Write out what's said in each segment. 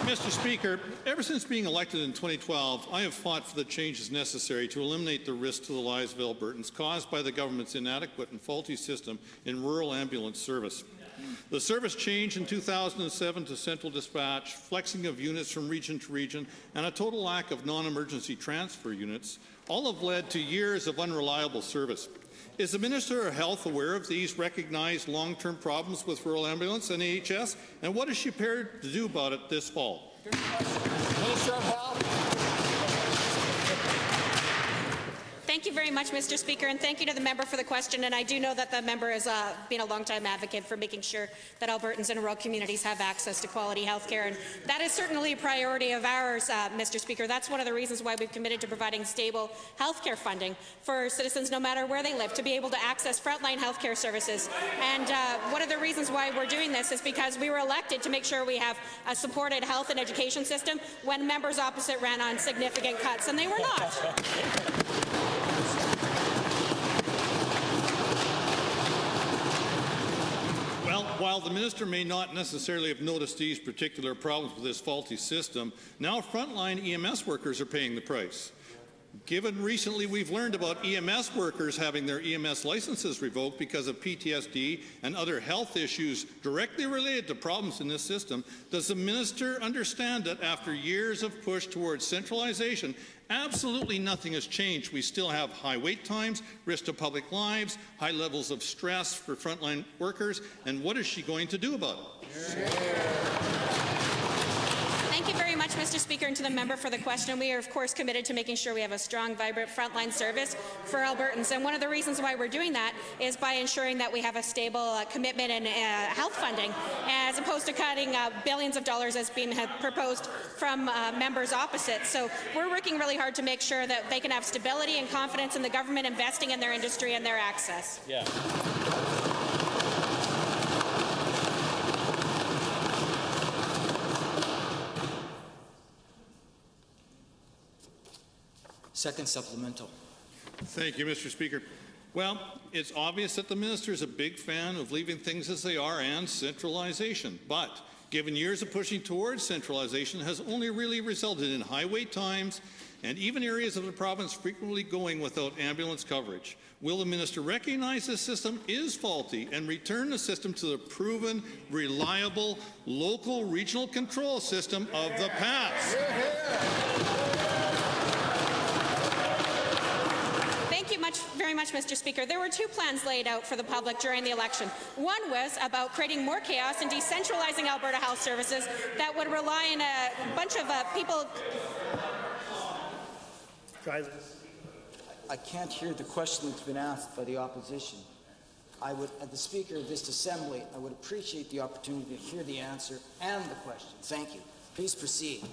Mr. Speaker, ever since being elected in 2012, I have fought for the changes necessary to eliminate the risk to the lives of Albertans caused by the government's inadequate and faulty system in rural ambulance service. The service change in 2007 to central dispatch, flexing of units from region to region, and a total lack of non-emergency transfer units all have led to years of unreliable service. Is the Minister of Health aware of these recognized long-term problems with rural ambulance and AHS, and what is she prepared to do about it this fall? Minister of Health. Thank you very much, Mr. Speaker, and thank you to the member for the question. And I do know that the member has been a long-time advocate for making sure that Albertans in rural communities have access to quality health care, and that is certainly a priority of ours, Mr. Speaker. That's one of the reasons why we've committed to providing stable health care funding for citizens, no matter where they live, to be able to access frontline health care services. And one of the reasons why we're doing this is because we were elected to make sure we have a supported health and education system when members opposite ran on significant cuts, and they were not. While the minister may not necessarily have noticed these particular problems with this faulty system, now frontline EMS workers are paying the price. Given recently we've learned about EMS workers having their EMS licenses revoked because of PTSD and other health issues directly related to problems in this system, does the minister understand that after years of push towards centralization, absolutely nothing has changed? We still have high wait times, risk to public lives, high levels of stress for frontline workers, and what is she going to do about it? Thank you very much, Mr. Speaker, and to the member for the question. We are, of course, committed to making sure we have a strong, vibrant frontline service for Albertans. And one of the reasons why we're doing that is by ensuring that we have a stable commitment in health funding, as opposed to cutting billions of dollars as being proposed from members opposite. So we're working really hard to make sure that they can have stability and confidence in the government investing in their industry and their access. Yeah. Second supplemental. Thank you, Mr. Speaker. Well, it's obvious that the minister is a big fan of leaving things as they are and centralization. But given years of pushing towards centralization has only really resulted in high wait times and even areas of the province frequently going without ambulance coverage. Will the minister recognize this system is faulty and return the system to the proven, reliable, local regional control system of the past? Very much, Mr. Speaker. There were two plans laid out for the public during the election. One was about creating more chaos and decentralizing Alberta Health Services that would rely on a bunch of people. I can't hear the question that's been asked by the opposition. As the Speaker of this Assembly, I would appreciate the opportunity to hear the answer and the question. Thank you. Please proceed.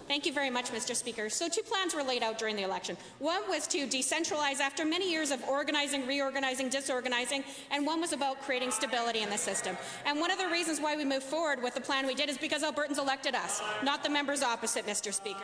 Thank you very much, Mr. Speaker. So two plans were laid out during the election. One was to decentralize after many years of organizing, reorganizing, disorganizing, and one was about creating stability in the system. And one of the reasons why we moved forward with the plan we did is because Albertans elected us, not the members opposite, Mr. Speaker.